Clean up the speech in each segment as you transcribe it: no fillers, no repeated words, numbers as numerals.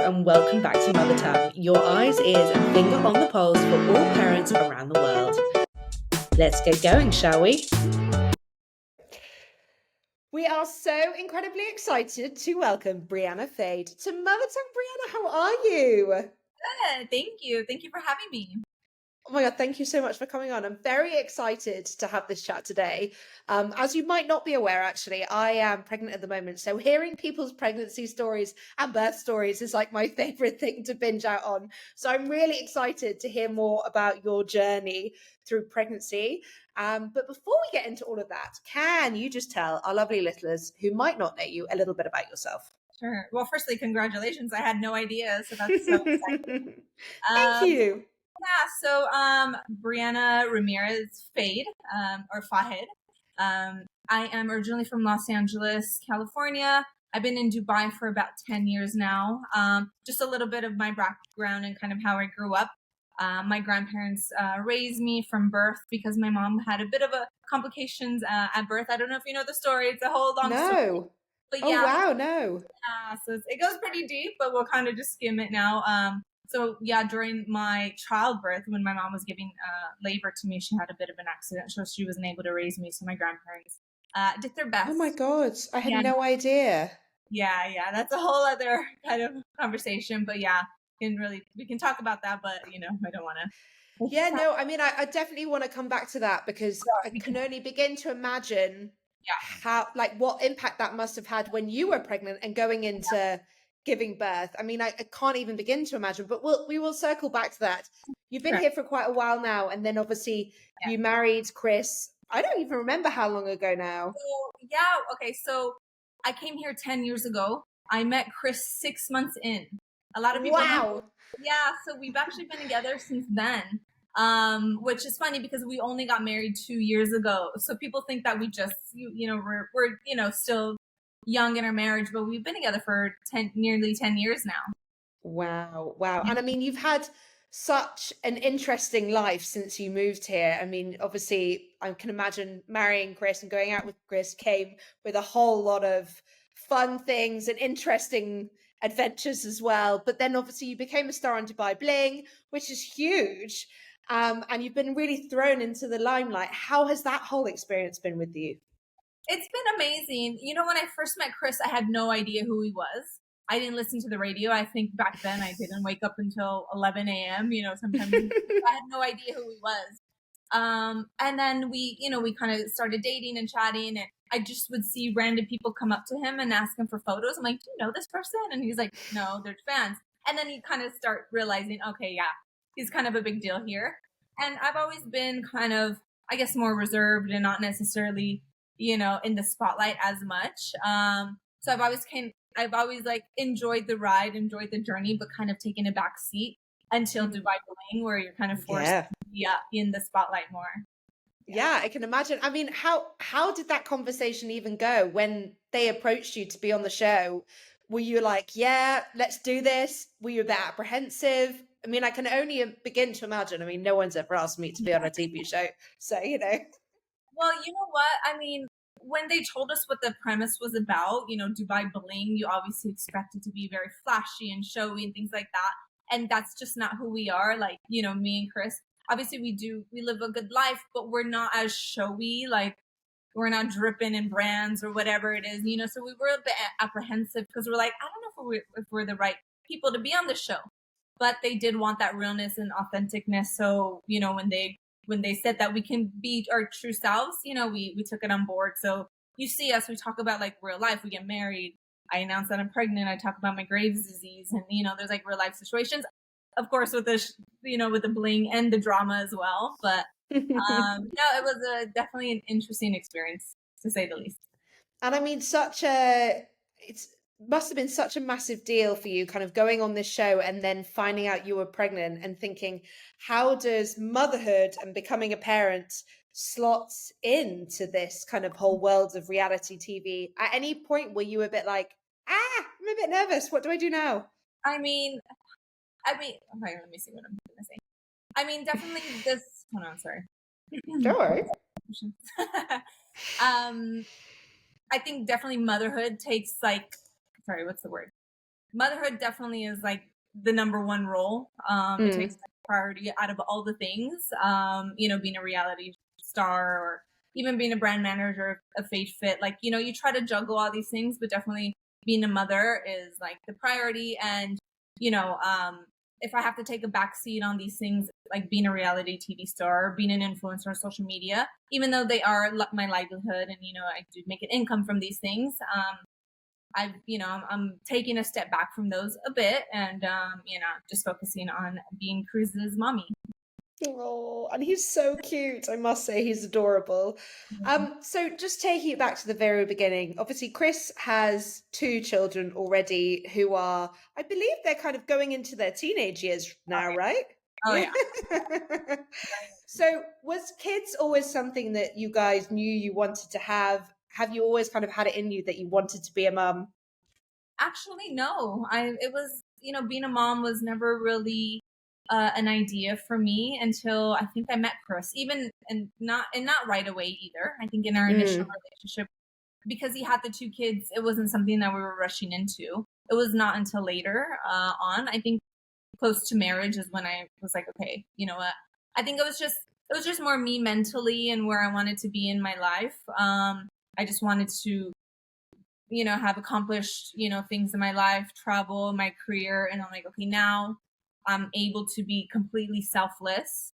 and welcome back to Mother Tongue, your eyes, ears, and finger on the pulse for all parents around the world. Let's get going, shall we? We are so incredibly excited to welcome Brianna Fade to Mother Tongue. Brianna, how are you? Good, thank you. Thank you for having me. Oh my God, thank you so much for coming on. I'm very excited to have this chat today. As you might not be aware, actually, I am pregnant at the moment. So hearing people's pregnancy stories and birth stories is like my favorite thing to binge out on. So I'm really excited to hear more about your journey through pregnancy. But before we get into all of that, can you just tell our lovely listeners who might not know you a little bit about yourself? Sure. Well, firstly, congratulations. I had no idea, so that's so exciting. Thank you. Brianna Ramirez Fade, or Fahid. I am originally from Los Angeles, California. I've been in Dubai for about 10 years now. Just a little bit of my background and kind of how I grew up. My grandparents raised me from birth because my mom had a bit of a complications at birth. I don't know if you know the story. It's a whole long story. But Oh, wow, no. So it goes pretty deep, but we'll kind of just skim it now. During my childbirth, when my mom was giving labor to me, she had a bit of an accident, so she wasn't able to raise me. So my grandparents did their best. Oh my God, I had Yeah. no idea. Yeah, that's a whole other kind of conversation. But yeah, we can talk about that, but I don't want to. Yeah, no, I mean, I definitely want to come back to that because I can only begin to imagine how, like, what impact that must have had when you were pregnant and going into giving birth. I mean, I can't even begin to imagine, but we will circle back to that. You've been here for quite a while now, and then obviously you married Kris. I don't even remember how long ago now. So I came here 10 years ago. I met Kris 6 months in. A lot of people Wow. Yeah, so we've actually been together since then. Which is funny because we only got married 2 years ago. So people think that we just, we're still young in our marriage, but we've been together for nearly 10 years now. Wow. And I mean, you've had such an interesting life since you moved here. I mean, obviously, I can imagine marrying Kris and going out with Kris came with a whole lot of fun things and interesting adventures as well. But then obviously you became a star on Dubai Bling, which is huge. And you've been really thrown into the limelight. How has that whole experience been with you? It's been amazing. When I first met Kris, I had no idea who he was. I didn't listen to the radio. I think back then I didn't wake up until 11 a.m. Sometimes I had no idea who he was. And then we kind of started dating and chatting, and I just would see random people come up to him and ask him for photos. I'm like, do you know this person? And he's like, no, they're fans. And then you kind of start realizing, okay, yeah, he's kind of a big deal here. And I've always been kind of, I guess, more reserved and not necessarily, in the spotlight as much. So I've always like enjoyed the ride, enjoyed the journey, but kind of taken a back seat until Dubai Bling, where you're kind of forced to be in the spotlight more. Yeah, I can imagine. I mean, how did that conversation even go when they approached you to be on the show? Were you like, yeah, let's do this? Were you a bit apprehensive? I mean, I can only begin to imagine. I mean, no one's ever asked me to be on a TV show. So, Well, you know what? I mean, when they told us what the premise was about, Dubai Bling, you obviously expect it to be very flashy and showy and things like that. And that's just not who we are. Like, me and Kris, obviously we live a good life, but we're not as showy. Like, we're not dripping in brands or whatever it is, so we were a bit apprehensive because we're like, I don't know if we're the right people to be on the show. But they did want that realness and authenticness. So, when they said that we can be our true selves, we took it on board. So you see us, we talk about like real life, we get married. I announce that I'm pregnant. I talk about my Graves' disease, and there's like real life situations, of course, with the with the bling and the drama as well. But no, it was definitely an interesting experience, to say the least. And I mean, it's must have been such a massive deal for you kind of going on this show and then finding out you were pregnant and thinking, how does motherhood and becoming a parent slots into this kind of whole world of reality TV? At any point were you a bit like, I'm a bit nervous. What do I do now? I mean, okay, let me see what I'm going to say. I mean, definitely this, hold on, sorry. Sure. I think definitely motherhood takes like, sorry, what's the word? motherhood definitely is like the number one role. It takes Mm. priority out of all the things. Being a reality star or even being a brand manager of Fade Fit, like, you try to juggle all these things, but definitely being a mother is like the priority. And, you know, um, if I have to take a back seat on these things, like being a reality TV star, being an influencer on social media, even though they are my livelihood and, I do make an income from these things, I'm taking a step back from those a bit and, just focusing on being Kris's mommy. Oh, and he's so cute. I must say, he's adorable. So just taking it back to the very beginning, obviously Kris has two children already who are, I believe they're kind of going into their teenage years Oh now, yeah. right? Oh Yeah. yeah. So was kids always something that you guys knew you wanted to have? Have you always kind of had it in you that you wanted to be a mum? Actually, no. It was, being a mom was never really an idea for me until I think I met Kris. Even and not right away either. I think in our initial Mm. relationship, because he had the two kids, it wasn't something that we were rushing into. It was not until later on. I think close to marriage is when I was like, okay, you know what? I think it was just more me mentally and where I wanted to be in my life. I just wanted to, have accomplished, things in my life, travel, my career, and I'm like, okay, now I'm able to be completely selfless,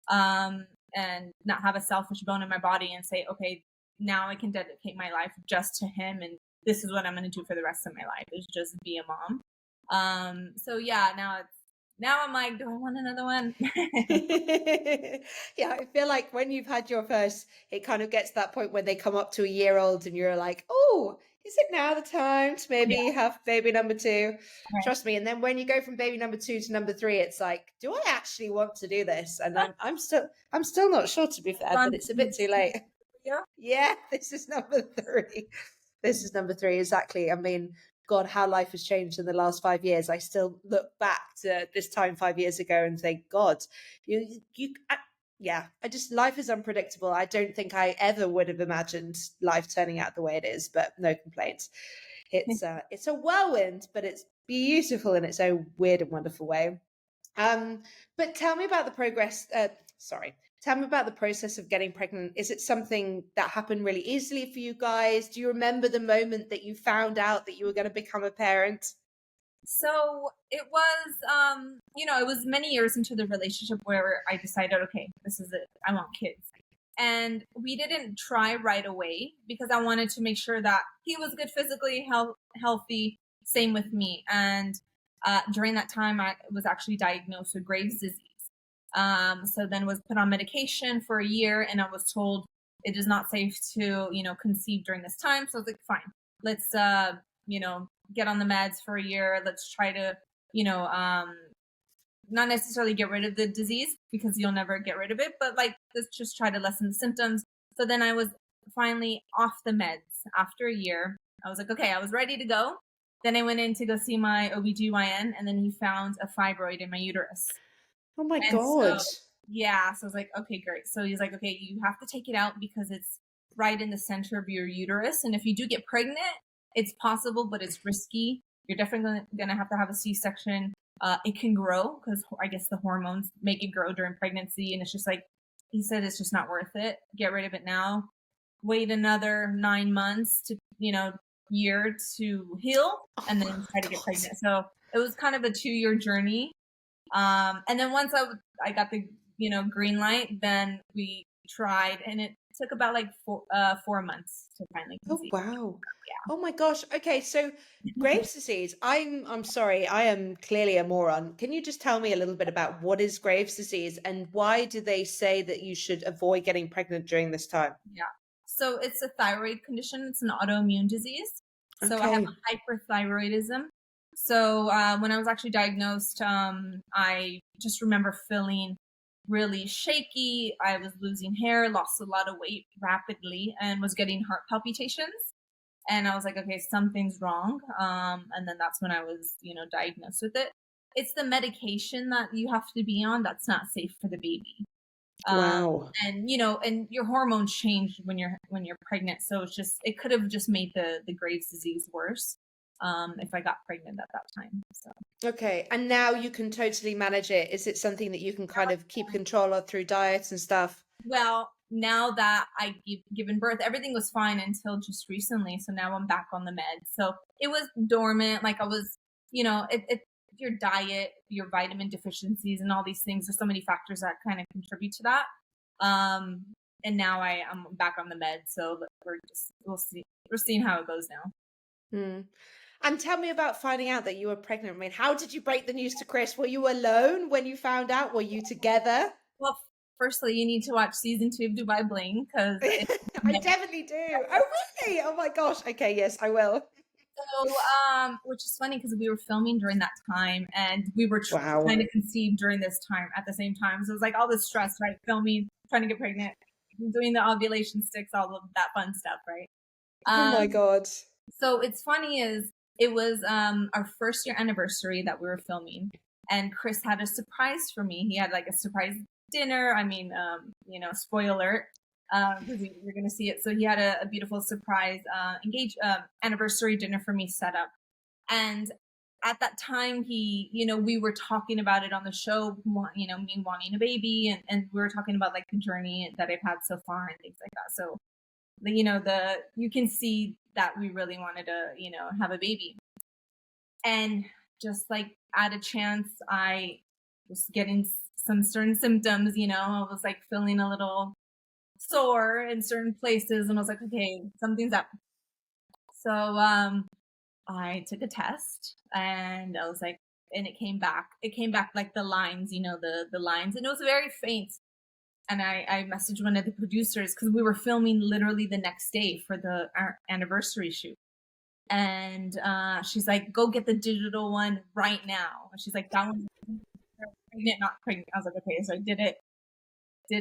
and not have a selfish bone in my body and say, okay, now I can dedicate my life just to him, and this is what I'm going to do for the rest of my life is just be a mom. So yeah, now I'm like, do I want another one? Yeah, I feel like when you've had your first, it kind of gets to that point when they come up to a year old and you're like, oh, is it now the time to Yeah, maybe have baby number two? right. Trust me. And then when you go from baby number two to number three, it's like, do I actually want to do this? And I'm still not sure, to be fair, On but to it's a bit number too three. late. Yeah. Yeah, this is number three. This is number three, exactly. I mean, God, how life has changed in the last 5 years. I still look back to this time 5 years ago and think, God, yeah, life is unpredictable. I don't think I ever would have imagined life turning out the way it is, but no complaints. It's a whirlwind, but it's beautiful in its own weird and wonderful way. But tell me about the progress. Sorry. Tell me about the process of getting pregnant. Is it something that happened really easily for you guys? Do you remember the moment that you found out that you were going to become a parent? So it was, it was many years into the relationship where I decided, okay, this is it. I want kids. And we didn't try right away because I wanted to make sure that he was good physically, healthy. Same with me. And during that time, I was actually diagnosed with Graves' disease. So then was put on medication for a year, and I was told it is not safe to, conceive during this time. So I was like, fine, let's, get on the meds for a year. Let's try to, you know, um, not necessarily get rid of the disease because you'll never get rid of it, but like let's just try to lessen the symptoms. So then I was finally off the meds after a year. I was like, okay, I was ready to go. Then I went in to go see my OBGYN, and then he found a fibroid in my uterus. Oh my And so, God. yeah, so I was like, okay, great. So he's like, okay, you have to take it out because it's right in the center of your uterus. And if you do get pregnant, it's possible, but it's risky. You're definitely going to have a C-section. It can grow because I guess the hormones make it grow during pregnancy. And it's just like, he said, it's just not worth it. Get rid of it now. Wait another 9 months to, year to heal Oh and my then try to get God. pregnant. So it was kind of a 2-year journey. And then once I got the, green light, then we tried, and it took about like 4 months to finally Oh conceive. wow. Oh my gosh. Okay, so Graves' disease. I'm sorry, I am clearly a moron. Can you just tell me a little bit about what is Graves' disease and why do they say that you should avoid getting pregnant during this time? Yeah. So it's a thyroid condition. It's an autoimmune disease. So I have Okay. a hyperthyroidism. So when I was actually diagnosed, I just remember feeling really shaky. I was losing hair, lost a lot of weight rapidly, and was getting heart palpitations. And I was like, okay, something's wrong. And then that's when I was, diagnosed with it. It's the medication that you have to be on that's not safe for the baby. Um, Wow. and your hormones change when you're pregnant, so it could have just made the Graves' disease worse. if I got pregnant at that time. So Okay. And now you can totally manage it. Is it something that you can kind of keep control of through diets and stuff? well, now that I given birth, everything was fine until just recently. So now I'm back on the meds. So it was dormant. Like I was, it your diet, your vitamin deficiencies, and all these things. There's so many factors that kind of contribute to that. Um, and now I'm back on the meds. So we'll see. We're seeing how it goes now. Hmm. And tell me about finding out that you were pregnant. I mean, how did you break the news to Kris? Were you alone when you found out? Were you together? Well, firstly, you need to watch season 2 of Dubai Bling because I definitely do. Oh, really? Oh my gosh. Okay, yes, I will. so, which is funny because we were filming during that time and we were Wow. trying to conceive during this time at the same time. So it was like all this stress, right? Filming, trying to get pregnant, doing the ovulation sticks, all of that fun stuff, right? Oh my Um, God. so it's funny is it was our first year anniversary that we were filming, and Kris had a surprise for me. He had like a surprise dinner. I mean, spoiler, because you're gonna see it. So he had a beautiful surprise anniversary dinner for me set up, and at that time we were talking about it on the show, me wanting a baby, and we were talking about like the journey that I've had so far and things like that. So you can see that we really wanted to have a baby, and just like at a chance I was getting some certain symptoms. I was like feeling a little sore in certain places, and I was like, okay, something's up. So I took a test, and I was like, and it came back like the lines, the lines, and it was very faint. And I messaged one of the producers because we were filming literally the next day for our anniversary shoot. And she's like, go get the digital one right now. And she's like, that one's pregnant, not pregnant. I was like, okay. So I did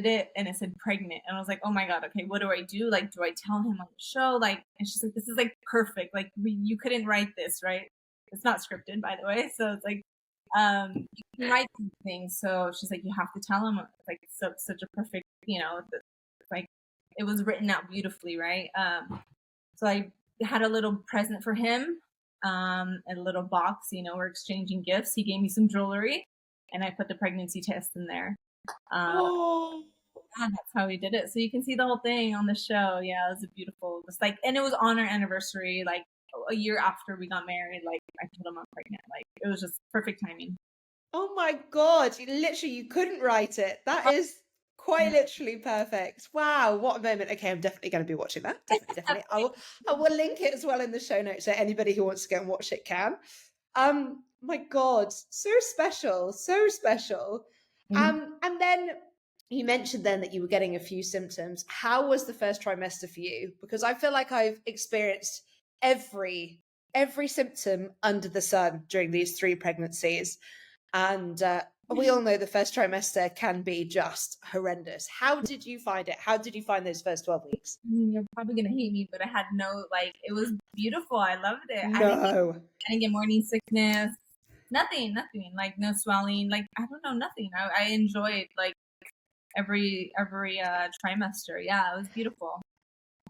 it, and it said pregnant. And I was like, oh my God, okay, what do I do? Like, do I tell him on the show? Like, and she's like, this is like perfect. Like, you couldn't write this, right? It's not scripted, by the way. So it's like, you can write these things. So she's like, you have to tell him. Like, it's such a perfect, like it was written out beautifully, right? So I had a little present for him, a little box. We're exchanging gifts. He gave me some jewelry, and I put the pregnancy test in there. Oh, Yeah, that's how we did it. So you can see the whole thing on the show. Yeah, it was a beautiful. Just like, and it was on our anniversary, like a year after we got married. Like I told him I'm pregnant. Like it was just perfect timing. oh my God. You couldn't write it. That is quite literally perfect. Wow, what a moment. Okay, I'm definitely going to be watching that. Definitely. I will link it as well in the show notes so anybody who wants to go and watch it can. My God, so special, so special. And then you mentioned then that you were getting a few symptoms. How was the first trimester for you? Because I feel like I've experienced every symptom under the sun during these 3 pregnancies. And we all know the first trimester can be just horrendous. How did you find it? How did you find those first 12 weeks? You're probably gonna hate me, but I had no it was beautiful. I loved it. No. I didn't get morning sickness. Nothing. Like no swelling. Like I don't know, nothing. I enjoyed like every trimester. Yeah, it was beautiful.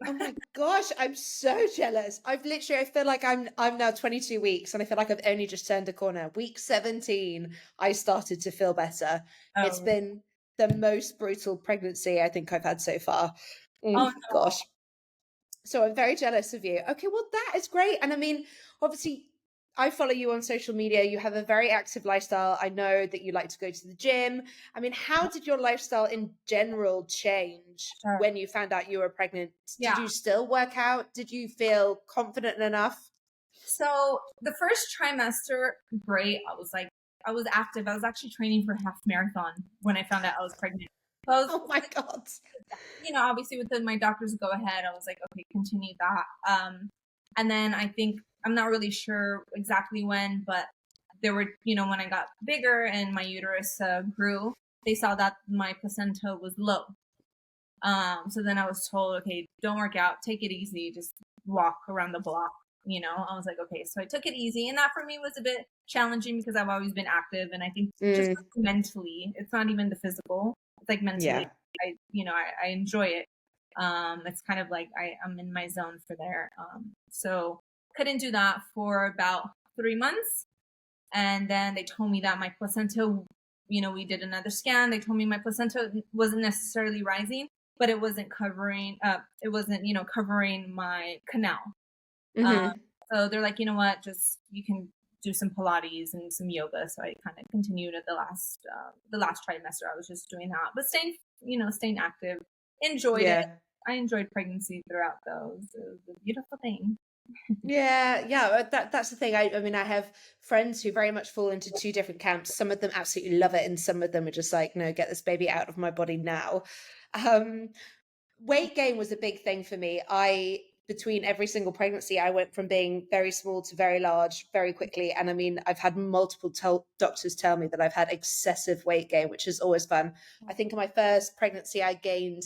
Oh my gosh, I'm so jealous. I feel like I'm now 22 weeks and I feel like I've only just turned a corner. Week 17, I started to feel better. It's Oh, been the most brutal pregnancy I think I've had so far. oh Gosh. So I'm very jealous of you. Okay, well, that is great. And I mean, obviously, I follow you on social media. You have a very active lifestyle. I know that you like to go to the gym. I mean, how did your lifestyle in general change sure. when you found out you were pregnant? Did Yeah. you still work out? Did you feel confident enough? So the first trimester, great. I was active. I was actually training for half marathon when I found out I was pregnant. So I was, Oh my God. obviously with my doctor's go ahead, I was like, okay, continue that. And then I think I'm not really sure exactly when, but there were, when I got bigger and my uterus grew, they saw that my placenta was low. So then I was told, okay, don't work out, take it easy, just walk around the block. I was like, okay, so I took it easy, and that for me was a bit challenging because I've always been active, and I think just mentally, it's not even the physical, it's like mentally, Yeah. I enjoy it. It's kind of like I'm in my zone for there. So couldn't do that for about 3 months. And then they told me that my placenta, we did another scan. They told me my placenta wasn't necessarily rising, but it wasn't covering, covering my canal. Hmm. So they're like, you know what, just, you can do some Pilates and some yoga. So I kind of continued at the last trimester. I was just doing that, but staying active. Enjoyed it. Yeah. I enjoyed pregnancy throughout those. It was a beautiful thing. Yeah, that's the thing. I mean, I have friends who very much fall into two different camps. Some of them absolutely love it, and some of them are just like, no, get this baby out of my body now. Um, Weight gain was a big thing for me. Between every single pregnancy, I went from being very small to very large very quickly. And I mean, I've had multiple doctors tell me that I've had excessive weight gain, which is always fun. I think in my first pregnancy, I gained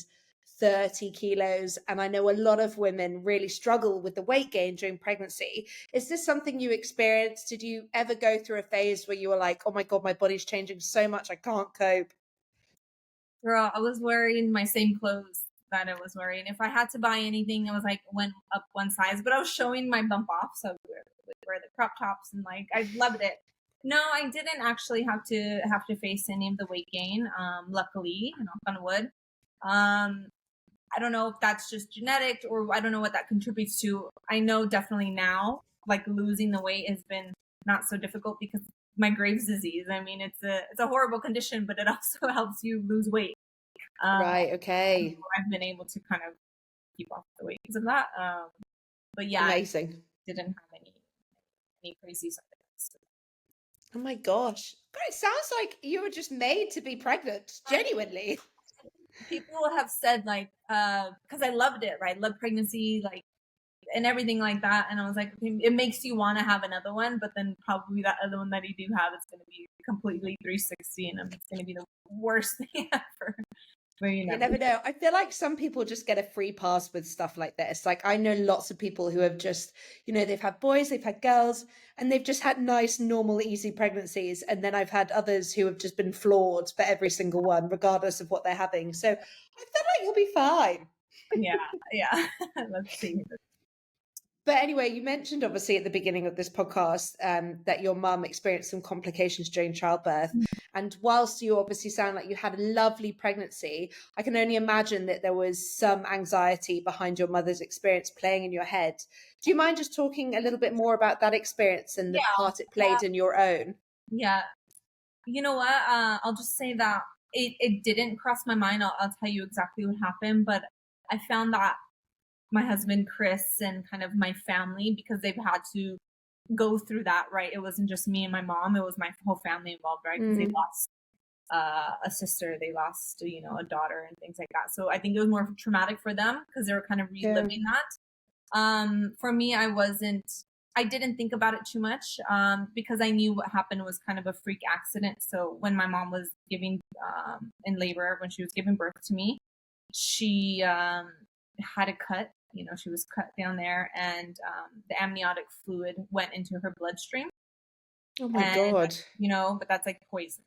30 kilos. And I know a lot of women really struggle with the weight gain during pregnancy. Is this something you experienced? Did you ever go through a phase where you were like, oh my God, my body's changing so much, I can't cope? Girl, I was wearing my same clothes that I was wearing. If I had to buy anything, I was like went up one size, but I was showing my bump off, so I would wear the crop tops and like I loved it. No, I didn't actually have to face any of the weight gain. Luckily, knock on wood. Um, I don't know if that's just genetic or I don't know what that contributes to. I know definitely now, like losing the weight has been not so difficult because my Graves' disease. I mean, it's a horrible condition, but it also helps you lose weight. Right. Okay. I've been able to kind of keep off the weight because of that. But yeah, I Amazing. didn't have any crazy side effects. Oh my gosh. But it sounds like you were just made to be pregnant, genuinely. People have said like, because I loved it, right? Love pregnancy, like, and everything like that. And I was like, okay, it makes you want to have another one, but then probably that other one that you do have is going to be completely 360, and it's going to be the worst thing ever. But You never know. I feel like some people just get a free pass with stuff like this. Like I know lots of people who have just, they've had boys, they've had girls, and they've just had nice, normal, easy pregnancies. And then I've had others who have just been flawed for every single one, regardless of what they're having. So I feel like you'll be fine. yeah. Let's see. But anyway, you mentioned obviously at the beginning of this podcast that your mum experienced some complications during childbirth. And whilst you obviously sound like you had a lovely pregnancy, I can only imagine that there was some anxiety behind your mother's experience playing in your head. Do you mind just talking a little bit more about that experience and the part it played in your own? Yeah. You know what? I'll just say that it didn't cross my mind. I'll tell you exactly what happened, but I found that my husband Kris and kind of my family, because they've had to go through that, right? It wasn't just me and my mom, it was my whole family involved, right? Because they lost a sister, they lost a daughter and things like that. So I think it was more traumatic for them because they were kind of reliving that. For me, I didn't think about it too much because I knew what happened was kind of a freak accident. So when my mom was giving in labor, when she was giving birth to me, she had a cut. She was cut down there, and the amniotic fluid went into her bloodstream. Oh my God. But that's like poison.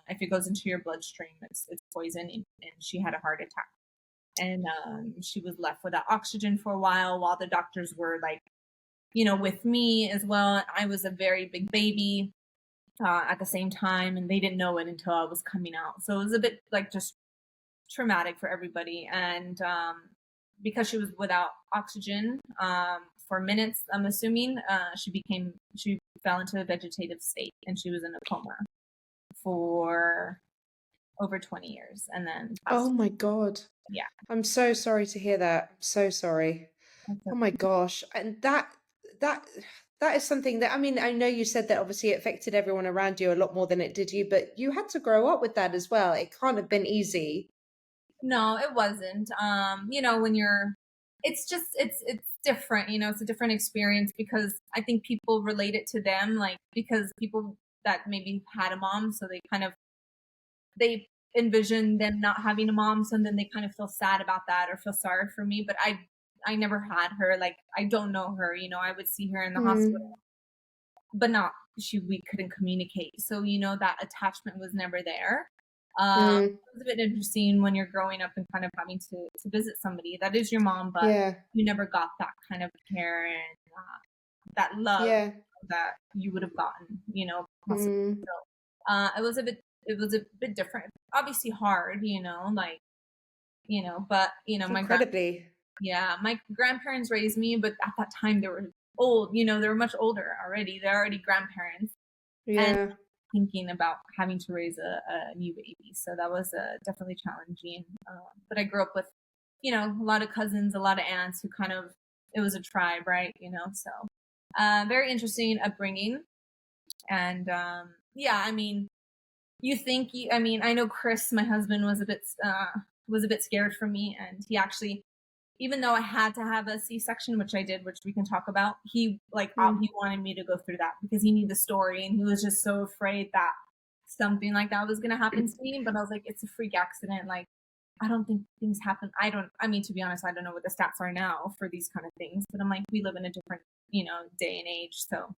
If it goes into your bloodstream, it's poison, and she had a heart attack. And she was left without oxygen for a while the doctors were like, with me as well. I was a very big baby at the same time, and they didn't know it until I was coming out. So it was a bit like just traumatic for everybody. And because she was without oxygen for minutes, I'm assuming, she fell into a vegetative state, and she was in a coma for over 20 years. And then Oh my God. Yeah. I'm so sorry to hear that. So sorry. Oh my gosh. And that that is something that, I mean, I know you said that obviously it affected everyone around you a lot more than it did you, but you had to grow up with that as well. It can't have been easy. No, it wasn't. When it's just, it's different, it's a different experience because I think people relate it to them, like, because people that maybe had a mom, so they envision them not having a mom. So then they kind of feel sad about that or feel sorry for me. But I never had her. Like, I don't know her, I would see her in the hospital, but we couldn't communicate. So, that attachment was never there. It was a bit interesting when you're growing up and kind of having to visit somebody that is your mom, but you never got that kind of care. And that love Yeah. that you would have gotten, you know, possibly. Mm. So it was a bit different. Obviously hard, you know, like, you know, but you know, It's incredibly. my grandparents raised me, but at that time they were old, you know, they were much older already. They're already grandparents and Yeah. thinking about having to raise a new baby. So that was definitely challenging. But I grew up with, you know, a lot of cousins, a lot of aunts who kind of, it was a tribe, right? You know, so very interesting upbringing. And yeah, I mean, I mean, I know Kris, my husband, was a bit scared for me, and he actually, even though I had to have a C-section, which I did, which we can talk about, he he wanted me to go through that because he knew the story and he was just so afraid that something like that was going to happen to me. But I was like, it's a freak accident. Like, I don't think things happen. I mean, to be honest, I don't know what the stats are now for these kind of things, but I'm like, we live in a different, you know, day and age. So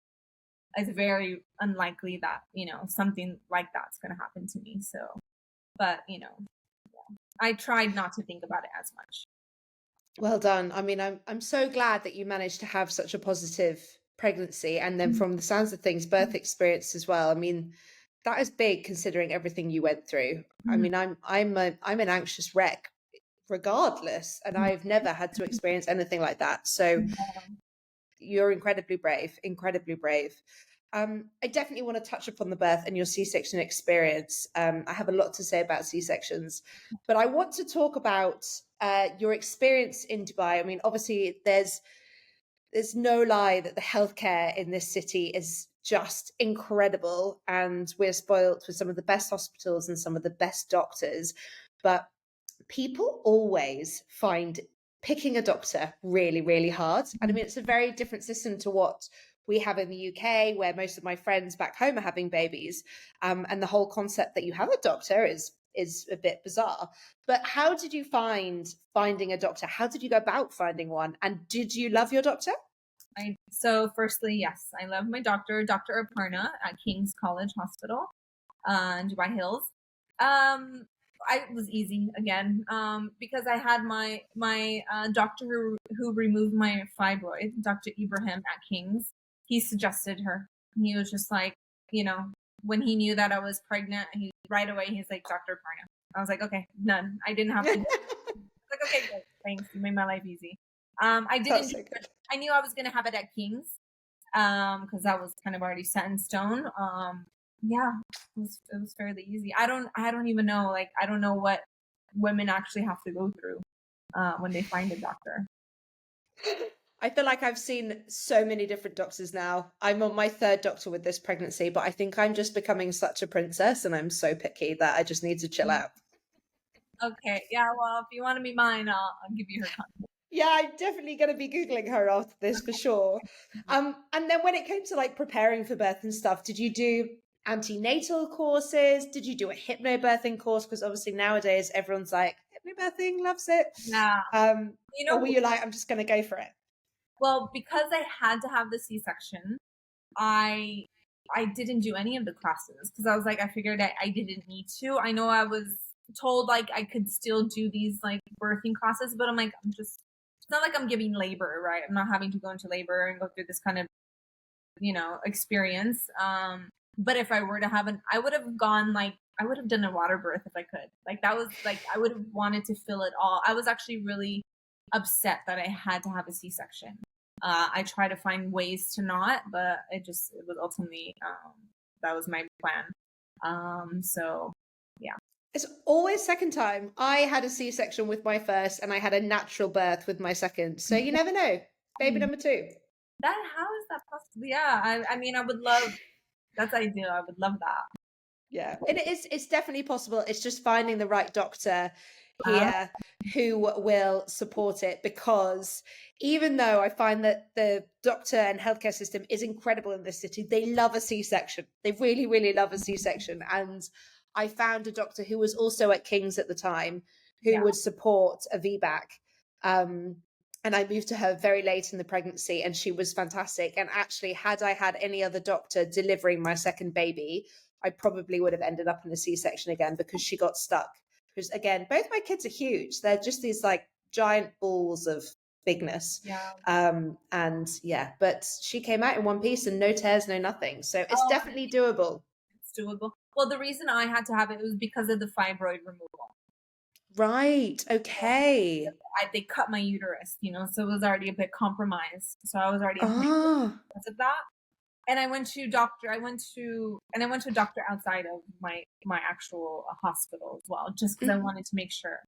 it's very unlikely that, you know, something like that's going to happen to me. So, but, you know, yeah. I tried not to think about it as much. Well done. I mean, I'm so glad that you managed to have such a positive pregnancy, and then from the sounds of things, birth experience as well. I mean, that is big considering everything you went through. I mean, I'm an anxious wreck regardless, and I've never had to experience anything like that. So you're incredibly brave, incredibly brave. I definitely want to touch upon the birth and your C-section experience. I have a lot to say about C-sections, but I want to talk about your experience in Dubai. I mean, obviously, there's no lie that the healthcare in this city is just incredible, and we're spoilt with some of the best hospitals and some of the best doctors. But people always find picking a doctor really, really hard. And I mean, it's a very different system to what we have in the UK, where most of my friends back home are having babies. And the whole concept that you have a doctor is a bit bizarre. But how did you find finding a doctor? How did you go about finding one? And did you love your doctor? So firstly, yes, I love my doctor, Dr. Aparna at King's College Hospital in Dubai Hills. It was easy again because I had my doctor who removed my fibroid, Dr. Ibrahim at King's. He suggested her. He was just like, you know, when he knew that I was pregnant, right away he's like, Dr. Aparna. I was like, okay, none. I didn't have to. Like, okay, great, thanks. You made my life easy. I didn't. So good. I knew I was gonna have it at King's because that was kind of already set in stone. Yeah, it was fairly easy. I don't even know, like, I don't know what women actually have to go through when they find a doctor. I feel like I've seen so many different doctors now. I'm on my third doctor with this pregnancy, but I think I'm just becoming such a princess and I'm so picky that I just need to chill out. Okay, yeah, well, if you want to be mine, I'll give you her contact. Yeah, I'm definitely going to be Googling her after this for sure. And then when it came to like preparing for birth and stuff, did you do antenatal courses? Did you do a hypnobirthing course? Because obviously nowadays everyone's like, hypnobirthing, loves it. Yeah, you Or know, were you like, I'm just going to go for it? well, because I had to have the C-section, I I didn't do any of the classes because I was like, I figured I didn't need to. I know I was told like I could still do these like birthing classes, but I'm like, it's not like I'm giving labor, right? I'm not having to go into labor and go through this kind of, you know, experience. But if I were to have I would have gone like, I would have done a water birth if I could. Like that was like, I would have wanted to fill it all. I was actually really upset that I had to have a C-section. I try to find ways to not, but it was ultimately, that was my plan. So yeah. It's always second time. I had a C-section with my first and I had a natural birth with my second. So you never know. Baby number two. How is that possible? Yeah, I mean, I would love, that's ideal. I would love that. Yeah, it's definitely possible. It's just finding the right doctor Uh, here who will support it, because even though I find that the doctor and healthcare system is incredible in this city, they love a C-section. They really, really love a C-section. And I found a doctor who was also at King's at the time who yeah. would support a VBAC. And I moved to her very late in the pregnancy, and she was fantastic. And actually, had I had any other doctor delivering my second baby, I probably would have ended up in a C-section again, because she got stuck. Because again, both my kids are huge. They're just these like giant balls of bigness. Yeah. And yeah, but she came out in one piece and no tears, no nothing. So it's Oh, definitely doable. it's doable. Well, the reason I had to have it was because of the fibroid removal. Right. Okay. They cut my uterus, so it was already a bit compromised. So I was already in Ah, because of that. And I went to doctor. I went to a doctor outside of my actual hospital as well, just because I mhm. wanted to make sure.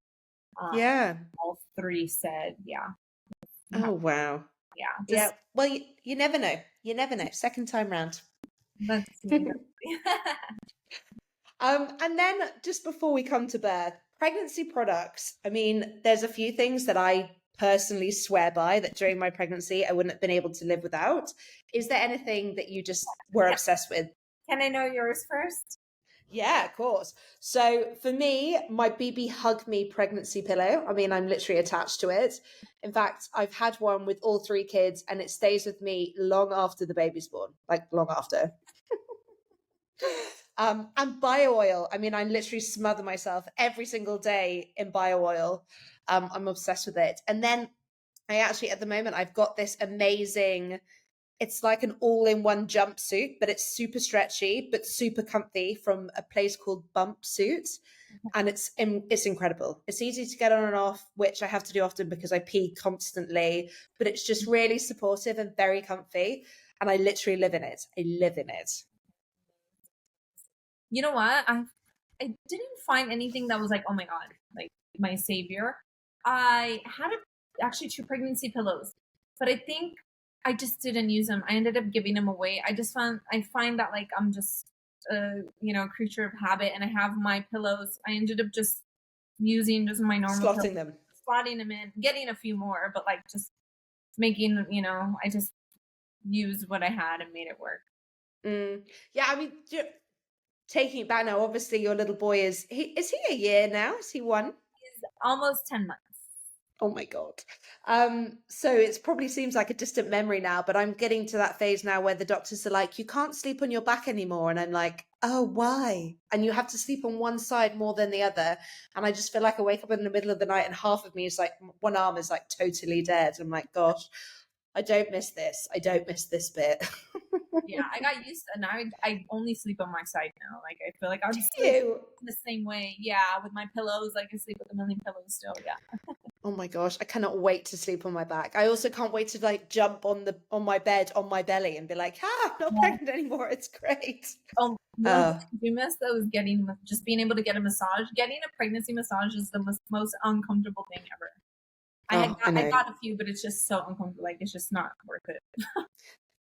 Um, Yeah. all three said, yeah, you Oh, have, wow. yeah, Yeah. just Well, you never know. You never know. Second time round. let's see. And then just before we come to birth, pregnancy products. I mean, there's a few things that I personally swear by that during my pregnancy I wouldn't have been able to live without. Is there anything that you just were Can, obsessed with? can I know yours first? Yeah, of course. So for me, my BB Hug Me pregnancy pillow, I mean, I'm literally attached to it. In fact, I've had one with all three kids and it stays with me long after the baby's born, like long after. And bio oil. I mean, I literally smother myself every single day in bio oil. I'm obsessed with it. And then I actually, at the moment, I've got this amazing, it's like an all-in-one jumpsuit, but it's super stretchy, but super comfy from a place called Bump Suit. And it's incredible. It's easy to get on and off, which I have to do often because I pee constantly, but it's just really supportive and very comfy. And I literally live in it. I live in it. You know what? I didn't find anything that was like, oh my god, like my savior. I had actually two pregnancy pillows, but I think I just didn't use them. I ended up giving them away. I find that like I'm just creature of habit, and I have my pillows. I ended up just using just my normal pillows, Slotting them. slotting them in, getting a few more, but like just making, I just used what I had and made it work. Yeah, I mean, taking it back now, obviously your little boy is he a year now? Is he one? It's almost 10 months. Oh my God. So it probably seems like a distant memory now, but I'm getting to that phase now where the doctors are like, you can't sleep on your back anymore. And I'm like, oh, why? And you have to sleep on one side more than the other. And I just feel like I wake up in the middle of the night and half of me is like, one arm is like totally dead. I'm like, gosh, I don't miss this. I don't miss this bit. Yeah, I got used to, and I only sleep on my side now. Like I feel like I'm Do sleeping you? the same way. Yeah, with my pillows, like I sleep with a million pillows still. Yeah. Oh my gosh, I cannot wait to sleep on my back. I also can't wait to like jump on my bed on my belly and be like, ah, I'm not Yeah. pregnant anymore. It's great. The one Uh, thing I do miss though is getting just being able to get a massage. Getting a pregnancy massage is the most uncomfortable thing ever. I I know. got a few, but it's just so uncomfortable. Like it's just not worth it.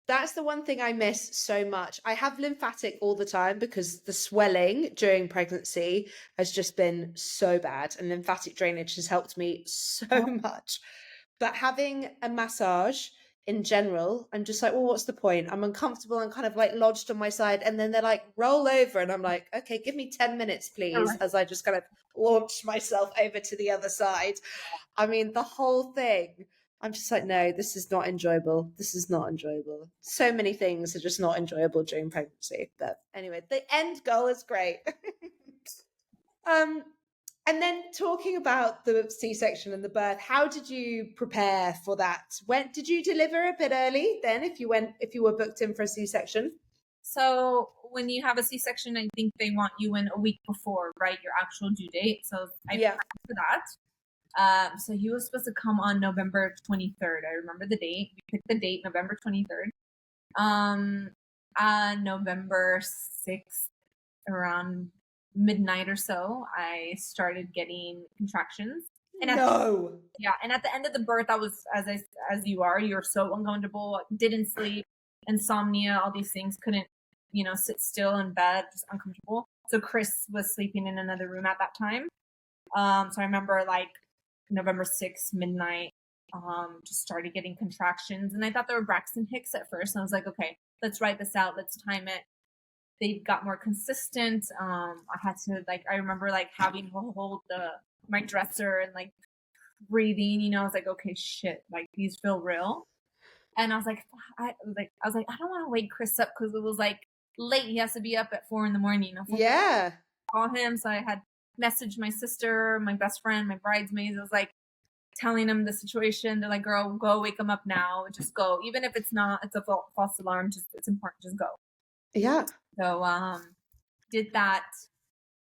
That's the one thing I miss so much. I have lymphatic all the time because the swelling during pregnancy has just been so bad, and lymphatic drainage has helped me so much. But having a massage in general, I'm just like, well, what's the point? I'm uncomfortable and kind of like lodged on my side. And then they're like, roll over. And I'm like, okay, give me 10 minutes, please, as I just kind of launch myself over to the other side. I mean, the whole thing. I'm just like, no, this is not enjoyable. This is not enjoyable. So many things are just not enjoyable during pregnancy. But anyway, the end goal is great. um, and then talking about the C-section and the birth, how did you prepare for that? When did you deliver a bit early then if you were booked in for a C-section? So when you have a C-section, I think they want you in a week before, right? Your actual due date. So I Yeah. prepared for that. So he was supposed to come on November 23rd. I remember the date. We picked the date, November 23rd. November 6th, around midnight or so, I started getting contractions. And No. and at the end of the birth, I was as you are. You're so uncomfortable. Didn't sleep, insomnia, all these things. Couldn't sit still in bed, just uncomfortable. So Kris was sleeping in another room at that time. So I remember like November 6th, midnight, just started getting contractions. And I thought they were Braxton Hicks at first. And I was like, okay, let's write this out. Let's time it. They got more consistent. I had to I remember like having to hold my dresser and like breathing, I was like, okay, shit, like these feel real. And I was like, I don't want to wake Kris up because it was like late. He has to be up at 4 a.m. I was like, Yeah. call him. So I had messaged my sister, my best friend, my bridesmaids. I was like, telling him the situation. They're like, girl, go wake him up now. Just go. Even if it's a false alarm, it's important. Just go. Yeah. So, did that,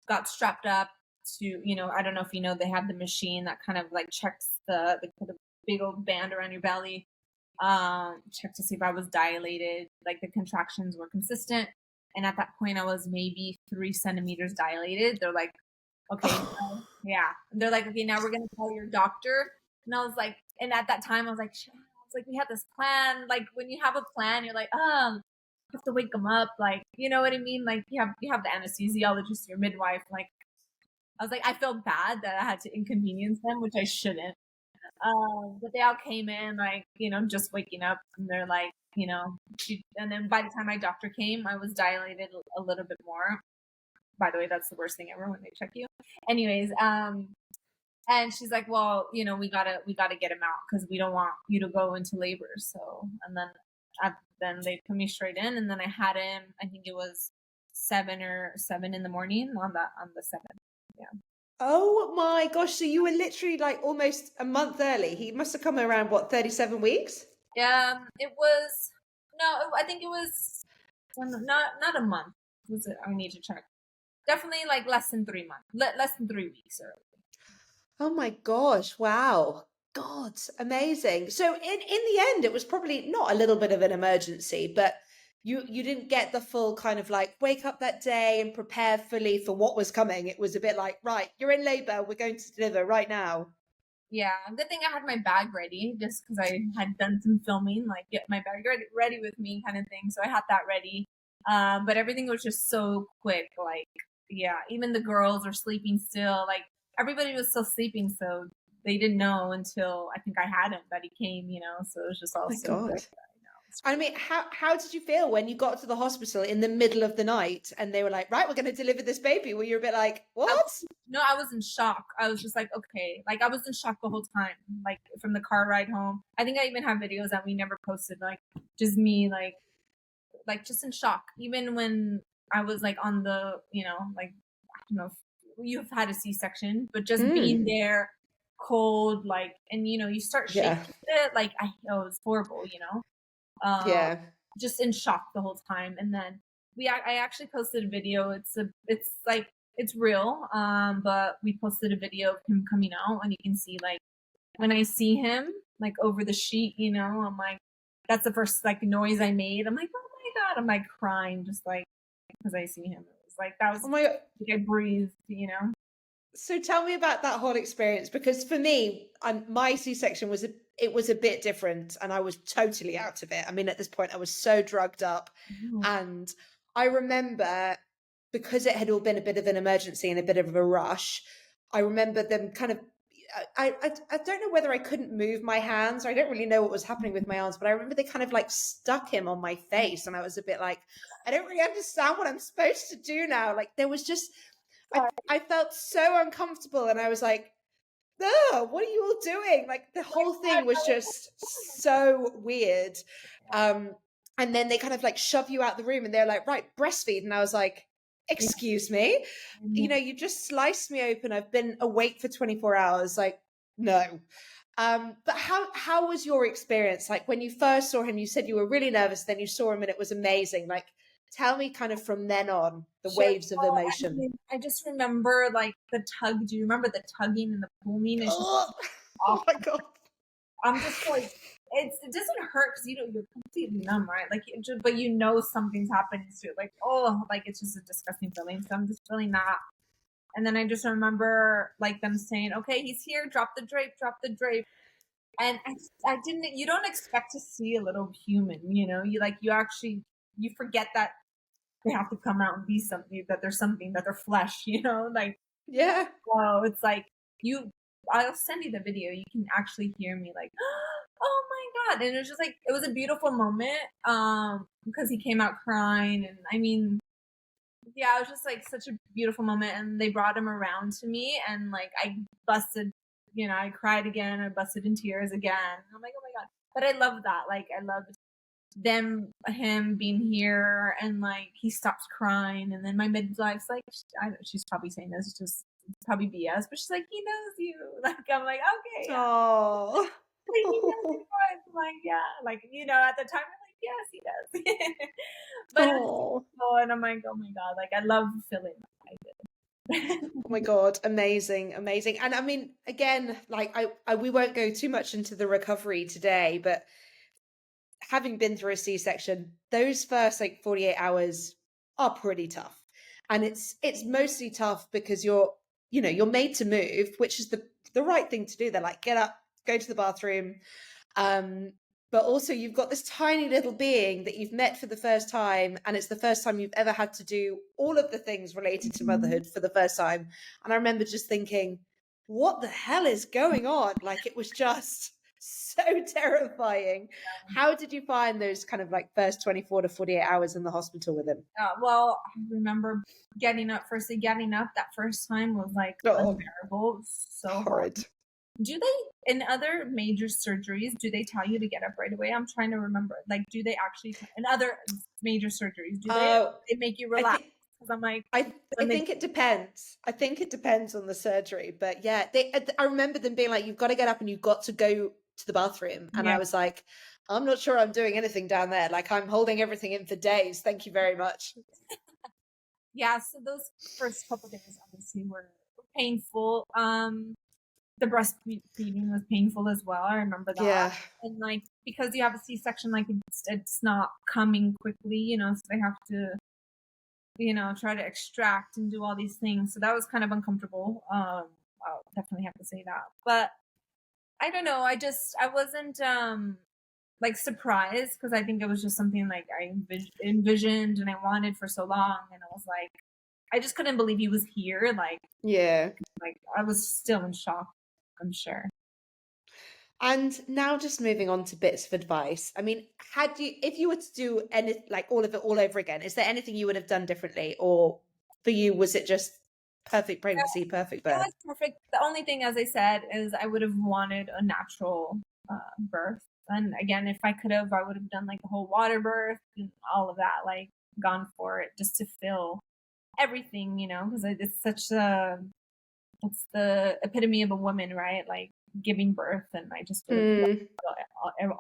got strapped up to, I don't know if they have the machine that kind of like checks the big old band around your belly, check to see if I was dilated, like the contractions were consistent. And at that point I was maybe 3 centimeters dilated. They're like, okay, yeah. They're like, okay, now we're going to call your doctor. And I was like, and at that time I was like, we had this plan. Like when you have a plan, you're like, you have to wake them up. Like, you know what I mean? Like you have the anesthesiologist, your midwife. Like, I was like, I felt bad that I had to inconvenience them, which I shouldn't. But they all came in like, just waking up, and they're like, and then by the time my doctor came, I was dilated a little bit more. By the way, that's the worst thing ever when they check you. Anyways, and she's like, well, we gotta get him out because we don't want you to go into labor. So, and then they put me straight in, and then I had him. I think it was 7 in the morning on the 7th. Yeah. Oh my gosh. So you were literally like almost a month early. He must have come around, what, 37 weeks? Yeah, it was, no, I think it was not a month. Was it? I need to check. Definitely like less than 3 months, less than 3 weeks early. Oh my gosh. Wow. God, amazing. So in the end, it was probably not a little bit of an emergency, but you didn't get the full kind of like wake up that day and prepare fully for what was coming. It was a bit like, right, you're in labor, we're going to deliver right now. Yeah, good thing I had my bag ready just because I had done some filming, like get my bag ready with me kind of thing. So I had that ready. But everything was just so quick. Like, yeah, even the girls were sleeping still. Like everybody was still sleeping, so they didn't know until I think I had him that he came. So it was just all Oh my so God. quick. I mean, how did you feel when you got to the hospital in the middle of the night and they were like, right, we're going to deliver this baby? Were you a bit like, what? No, I was in shock. I was just like, okay. Like I was in shock the whole time. Like from the car ride home. I think I even have videos that we never posted. Like just me, like just in shock. Even when I was like on the, like I don't know if you've had a C-section, but just being there, cold, like, and you start shaking a bit. Like it was horrible. Yeah. Just in shock the whole time. And then I actually posted a video. It's like it's real. But we posted a video of him coming out, and you can see like when I see him like over the sheet, I'm like, that's the first like noise I made. I'm like, oh my God, I'm like crying just like because I see him. It was like that was like I breathed. So tell me about that whole experience, because for me, my C-section was a bit different, and I was totally out of it. I mean, at this point, I was so drugged up, and I remember because it had all been a bit of an emergency and a bit of a rush. I remember them kind of. I don't know whether I couldn't move my hands. I don't really know what was happening with my arms, but I remember they kind of like stuck him on my face, and I was a bit like, I don't really understand what I'm supposed to do now. Like there was just. I felt so uncomfortable, and I was like, "Oh, what are you all doing?" Like the whole thing was just so weird. And then they kind of like shove you out the room, and they're like, "Right, breastfeed." And I was like, "Excuse me, you just sliced me open. I've been awake for 24 hours. Like, no." But how was your experience? Like when you first saw him, you said you were really nervous. Then you saw him, and it was amazing. Like, tell me kind of from then on the waves of emotion. I just remember like the tug. Do you remember the tugging and the pulling? It's just Oh my God. I'm just like, it doesn't hurt because you're completely numb, right? Like, but something's happening to it. Like, oh, like it's just a disgusting feeling. So I'm just feeling that. And then I just remember like them saying, okay, he's here, drop the drape. And I didn't, you don't expect to see a little human, you forget that they have to come out and be something, that they're flesh, like, Yeah. oh, it's like I'll send you the video. You can actually hear me like, oh my God. And it was just like, it was a beautiful moment. Because he came out crying, and I mean, yeah, it was just like such a beautiful moment. And they brought him around to me, and like I busted, I cried again. I busted in tears again. I'm like, oh my God. But I love that. Like I loved him being here, and like he stops crying, and then my midwife's like, she's probably saying this just it's probably BS, but she's like, he knows you. Like, I'm like, okay, yeah. Oh. Like, he knows you. I'm like, yeah. Like, at the time, I'm like, yes, he does. But it was Oh. cool, and I'm like, oh my God, like, I love feeling like I did. Oh my God, amazing, amazing. And I mean, again, like we won't go too much into the recovery today, but having been through a C-section, those first like 48 hours are pretty tough. And it's mostly tough because you're made to move, which is the right thing to do. They're like, get up, go to the bathroom. Um, but also you've got this tiny little being that you've met for the first time, and it's the first time you've ever had to do all of the things related to motherhood for the first time. And I remember just thinking, what the hell is going on? Like, it was just so terrifying. How did you find those kind of like first 24 to 48 hours in the hospital with him? Well, I remember getting up that first time was like unbearable. So hard. Horrid. Do they, in other major surgeries, do they tell you to get up right away? I'm trying to remember. Like, do they actually, in other major surgeries, do they make you relax? Because I'm like, I think it depends. I think it depends on the surgery. But yeah, I remember them being like, you've got to get up and you've got to go to the bathroom. And I was like, I'm not sure I'm doing anything down there. Like, I'm holding everything in for days. Thank you very much. Yeah, so those first couple of days obviously were painful. The breastfeeding was painful as well. I remember that. Yeah. And like, because you have a C-section, like it's not coming quickly, so they have to, try to extract and do all these things. So that was kind of uncomfortable. I'll definitely have to say that. But I don't know. I wasn't like surprised, because I think it was just something like I envisioned and I wanted for so long. And I was like, I just couldn't believe he was here. Like, yeah. Like, I was still in shock, I'm sure. And now just moving on to bits of advice. I mean, if you were to do all of it all over again, is there anything you would have done differently? Or for you, was it just perfect pregnancy, perfect birth? It was perfect. The only thing, as I said, is I would have wanted a natural birth. And again, if I could have, I would have done like the whole water birth and all of that, like gone for it just to feel everything, because it's the epitome of a woman, right? Like giving birth, and I just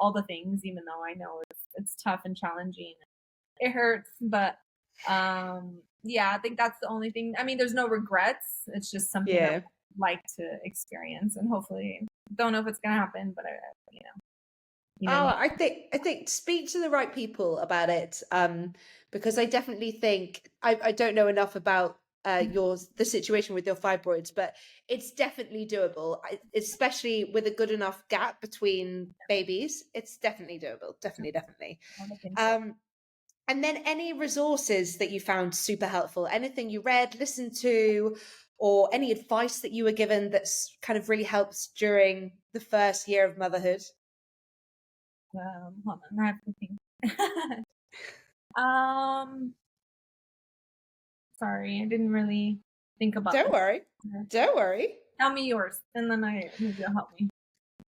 all the things, even though I know it's tough and challenging, it hurts, but yeah, I think that's the only thing. I mean, there's no regrets. It's just something I'd like to experience, and hopefully, don't know if it's gonna happen, but I think speak to the right people about it, because I definitely think I don't know enough about the situation with your fibroids, but it's definitely doable, especially with a good enough gap between babies. It's definitely doable. Definitely. And then any resources that you found super helpful, anything you read, listened to, or any advice that you were given that's kind of really helps during the first year of motherhood? Hold on, I have to think. Sorry, I didn't really think about Don't worry. Tell me yours, and then maybe you'll help me.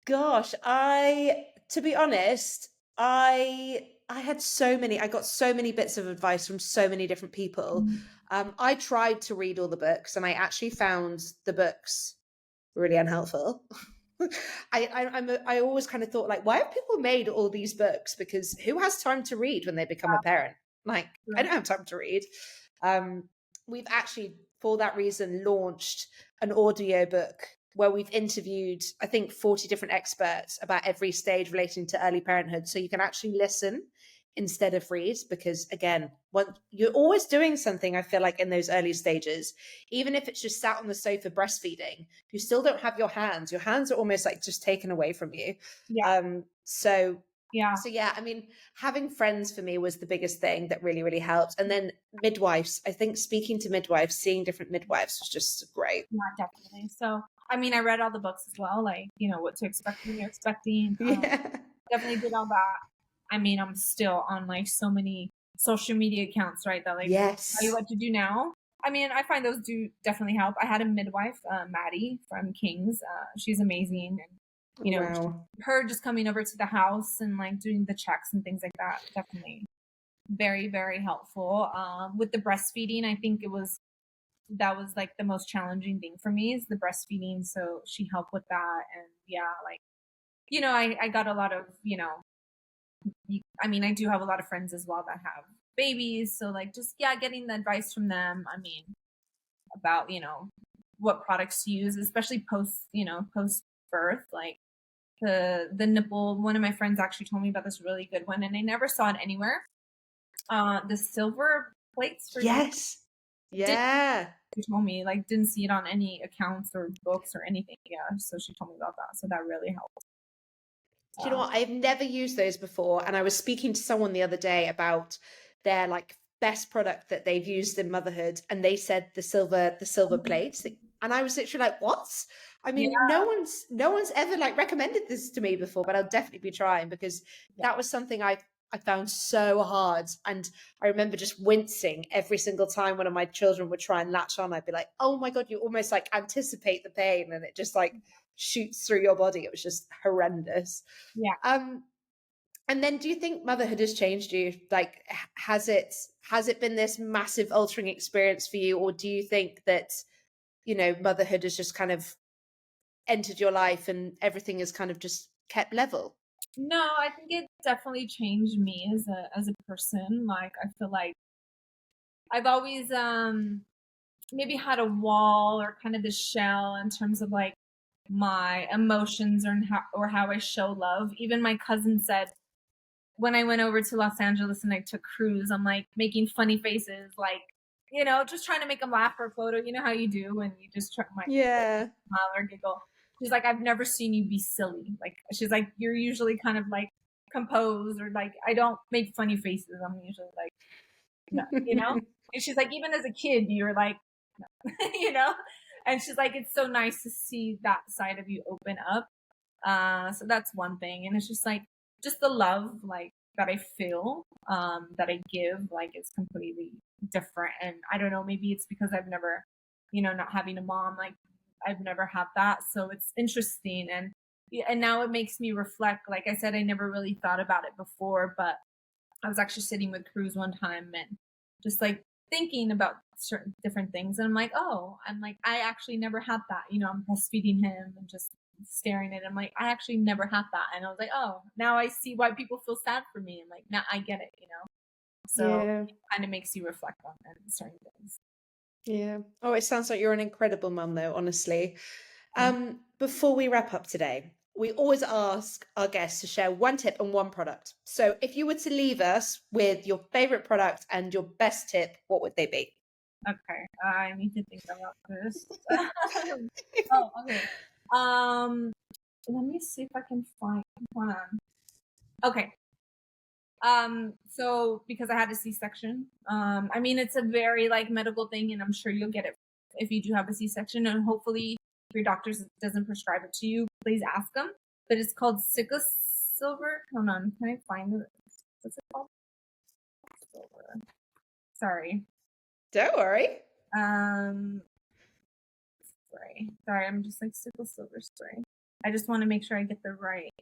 Gosh, to be honest, I got so many bits of advice from so many different people. I tried to read all the books, and I actually found the books really unhelpful. I always kind of thought, like, why have people made all these books? Because who has time to read when they become a parent? Like, I don't have time to read. We've actually, for that reason, launched an audiobook where we've interviewed, I think, 40 different experts about every stage relating to early parenthood. So you can actually listen instead of read, because again, you're always doing something, I feel like, in those early stages. Even if it's just sat on the sofa breastfeeding, you still don't have your hands are almost like just taken away from you. So yeah, I mean, having friends for me was the biggest thing that really, really helped. And then midwives, I think speaking to midwives, seeing different midwives was just great. Yeah, definitely. So I mean, I read all the books as well, like, what to expect when you're expecting. Definitely did all that. I mean, I'm still on like so many social media accounts, right? That like tell you what to do now. I mean, I find those do definitely help. I had a midwife, Maddie from Kings. She's amazing, and her just coming over to the house and like doing the checks and things like that, definitely very, very helpful. With the breastfeeding, I think it was that was like the most challenging thing for me, is the breastfeeding. So she helped with that. And yeah, like, I got a lot of, I mean, I do have a lot of friends as well that have babies. So like, just, yeah, getting the advice from them. I mean, about, what products to use, especially post birth, like the nipple. One of my friends actually told me about this really good one, and I never saw it anywhere. The silver plates for Yes. Yeah. she told me, like, didn't see it on any accounts or books or anything. Yeah, so she told me about that. So that really helped. Do you know what? I've never used those before. And I was speaking to someone the other day about their like best product that they've used in motherhood. And they said the silver plates. And I was literally like, what? I Yeah, mean, no one's ever like recommended this to me before, but I'll definitely be trying because yeah, that was something I found so hard. And I remember just wincing every single time one of my children would try and latch on. I'd be like, oh my God, you almost like anticipate the pain and it just like shoots through your body. It was just horrendous. yeah. Um, and then do you think motherhood has changed you? Like, has it been this massive altering experience for you, or do you think that, motherhood has just kind of entered your life and everything is kind of just kept level? No, I think it definitely changed me as a person. Like, I feel like I've always maybe had a wall or kind of this shell in terms of like my emotions or how I show love. Even my cousin said when I went over to Los Angeles and I took cruise, I'm like making funny faces, like, just trying to make them laugh for a photo. You know how you do when you just try like Yeah. smile or giggle. She's like, I've never seen you be silly. Like, she's like, you're usually kind of like composed, or like, I don't make funny faces. I'm usually like, no, And she's like, even as a kid, you're like, no. And she's like, it's so nice to see that side of you open up. So that's one thing. And it's just like, just the love, like, that I feel, that I give, like, is completely different. And I don't know, maybe it's because I've never, not having a mom, like, I've never had that. So it's interesting. And, yeah, and now it makes me reflect. Like I said, I never really thought about it before, but I was actually sitting with Cruz one time and just like thinking about certain different things. And I'm like, oh, I'm like, I actually never had that. I'm breastfeeding him and just staring at him. Like, I actually never had that. And I was like, oh, now I see why people feel sad for me. And like, now I get it. So Yeah. it kind of makes you reflect on certain things. Yeah. Oh, it sounds like you're an incredible mum, though, honestly. Mm. Before we wrap up today, we always ask our guests to share one tip and one product. So if you were to leave us with your favorite product and your best tip, what would they be? Okay. I need to think about this. Oh, okay. Um, Let me see if I can find one. Okay. So because I had a C-section, I mean, it's a very like medical thing, and I'm sure you'll get it if you do have a C-section, and hopefully if your doctor doesn't prescribe it to you, please ask them. But it's called sickle silver. Hold on, can I find it? What's it called? Silver. Sorry. Don't worry. Sorry, I'm just like sickle silver spray. I just want to make sure I get the right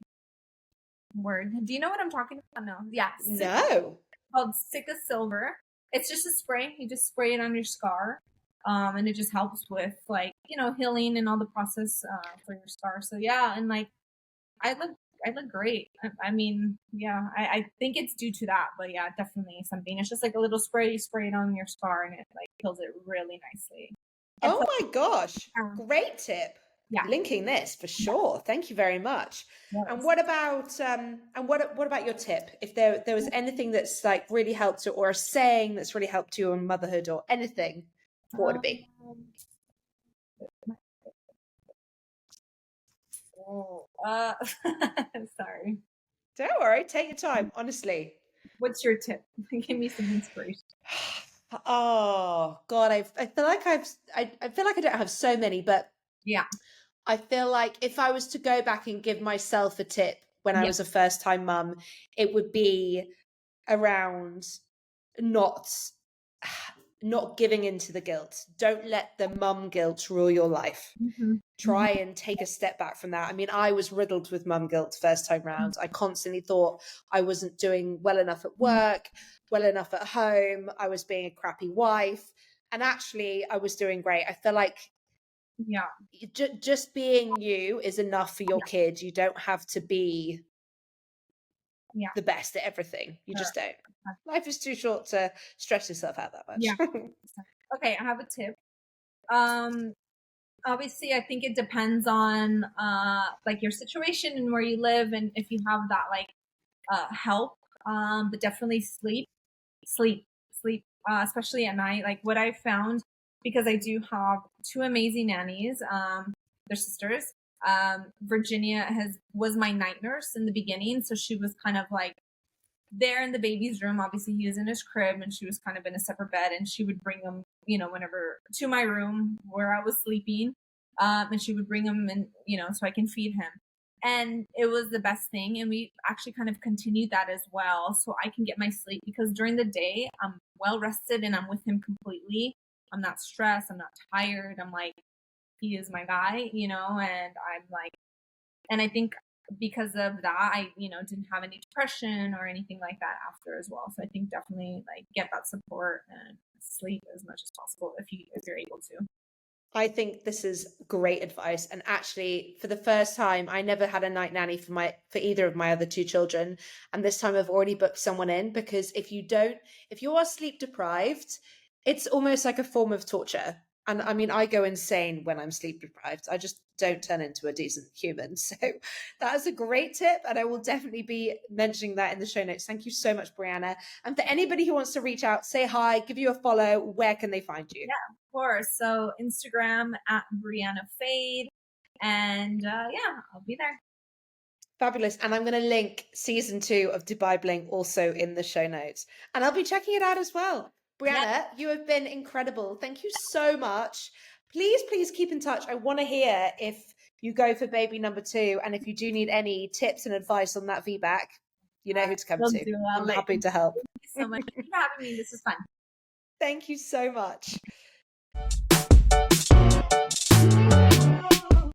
word. Do you know what I'm talking about? No. Yeah. No. Called Sickle Silver. It's just a spray. You just spray it on your scar. And it just helps with like, healing and all the process for your scar. So yeah, and like I look great. I mean, yeah, I think it's due to that, but yeah, definitely something. It's just like a little spray, you spray it on your scar and it like heals it really nicely. And Oh so my gosh. um, Great tip. yeah, Linking this for sure. Thank you very much. And yes. what about your tip? If there was anything that's like really helped you, or a saying that's really helped you on motherhood or anything, what would it be? Um, oh, sorry. Don't worry, take your time, honestly. What's your tip? Give me some inspiration. Oh God, I feel like I feel like I don't have so many, but Yeah. I feel like if I was to go back and give myself a tip when I Yeah. was a first time mum, it would be around not not giving into the guilt. Don't let the mum guilt rule your life. Mm-hmm. Try and take a step back from that. I mean, I was riddled with mum guilt first time round. I constantly thought I wasn't doing well enough at work, well enough at home. I was being a crappy wife. And actually, I was doing great. I feel like Yeah. just being you is enough for your Yeah. kid. You don't have to be Yeah. the best at everything. You Sure. just don't. Life is too short to stress yourself out that Yeah. much. Okay, I have a tip. Um, Obviously, I think it depends on like your situation and where you live, and if you have that like help. But definitely sleep, sleep, especially at night. Like what I found, because I do have two amazing nannies. They're sisters. Virginia was my night nurse in the beginning, so she was kind of like there in the baby's room. Obviously, he was in his crib, and she was kind of in a separate bed, and she would bring him, whenever to my room where I was sleeping, and she would bring him in, so I can feed him. And it was the best thing. And we actually kind of continued that as well. So I can get my sleep because during the day, I'm well rested and I'm with him completely. I'm not stressed. I'm not tired. I'm like, he is my guy, and I'm like, and I think because of that, I, didn't have any depression or anything like that after as well. So I think definitely like get that support and sleep as much as possible if you're able to. I think this is great advice. And actually, for the first time, I never had a night nanny for either of my other two children. And this time I've already booked someone in, because if you are sleep deprived, it's almost like a form of torture. And I mean, I go insane when I'm sleep deprived. I just don't turn into a decent human. So that is a great tip. And I will definitely be mentioning that in the show notes. Thank you so much, Brianna. And for anybody who wants to reach out, say hi, give you a follow, where can they find you? Yeah, of course. So Instagram at Brianna Fade. And yeah, I'll be there. Fabulous. And I'm going to link season 2 of Dubai Bling also in the show notes. And I'll be checking it out as well. Brianna, Yeah. you have been incredible. Thank you so much. Please, please keep in touch. I want to hear if you go for baby number 2. And if you do need any tips and advice on that VBAC, you know who to come Will to. do. I'm happy to help. Thank you so much. Thank you for having me. This is fun. Thank you so much.